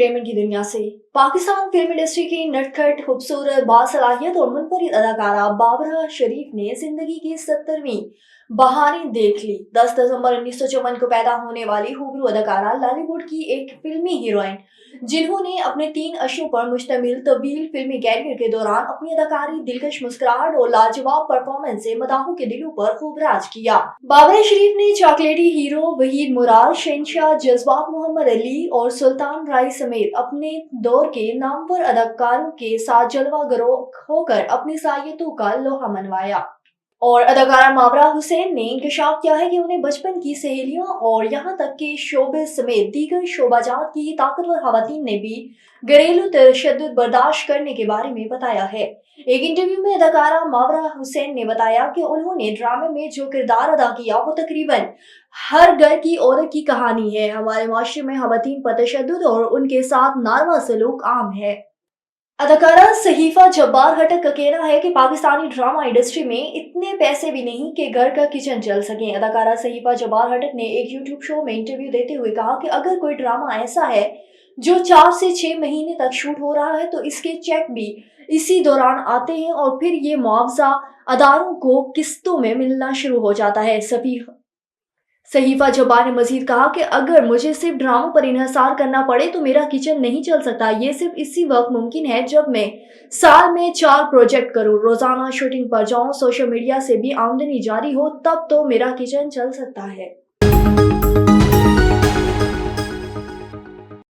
Entertainment की दुनिया से। पाकिस्तान फिल्म इंडस्ट्री की नटखट, खूबसूरत, बासलाहियत और मुनफरिद अदाकारा बाबरा शरीफ ने जिंदगी की 70वीं बहारें देख ली। 10 दिसंबर 1954 को पैदा होने वाली हुबरू अदाकारा लॉलीवुड की एक फिल्मी हीरोइन, जिन्होंने अपने 3 अशों पर मुश्तमिल तवील फिल्मी कैरियर के दौरान अपनी अदाकारी, दिलकश मुस्कुराहट और लाजवाब परफॉर्मेंस से मदाहों के दिलों पर खूब राज किया। बाबरा शरीफ ने चॉकलेटी हीरो वहीद मुराद, शहंशाह जज्बात मोहम्मद अली और सुल्तान राय समेत अपने दौर के नामवर अदाकारों के साथ जलवा गरोह होकर अपनी साहित्यों का लोहा मनवाया। और अदाकारा मावरा हुसैन ने इंकशाफ किया है कि उन्हें बचपन की सहेलियों और यहाँ तक कि शोबिस समेत दीगर शोबाजात की ताकतवर खवातीन ने भी घरेलू तशद्दुद बर्दाश्त करने के बारे में बताया है। एक इंटरव्यू में अदाकारा मावरा हुसैन ने बताया कि उन्होंने ड्रामे में जो किरदार अदा किया वो तकरीबन हर घर की औरत की कहानी है। हमारे माशरे में खवातीन पर तशद्दुद और उनके साथ नारवा सलूक आम है। अदाकारा सहीफा जब्बार हटक का कहना है कि पाकिस्तानी ड्रामा इंडस्ट्री में इतने पैसे भी नहीं कि घर का किचन चल सके। अदाकारा सहीफा जब्बार हटक ने एक यूट्यूब शो में इंटरव्यू देते हुए कहा कि अगर कोई ड्रामा ऐसा है जो 4 से 6 महीने तक शूट हो रहा है तो इसके चेक भी इसी दौरान आते हैं और फिर ये मुआवजा अदारों को किस्तों में मिलना शुरू हो जाता है। सहीफा जब्बार ने मजीद कहा कि अगर मुझे सिर्फ ड्रामों पर इन्हिसार करना पड़े तो मेरा किचन नहीं चल सकता। ये सिर्फ इसी वक्त मुमकिन है जब मैं साल में 4 प्रोजेक्ट करूं, रोजाना शूटिंग पर जाऊं, सोशल मीडिया से भी आमदनी जारी हो, तब तो मेरा किचन चल सकता है।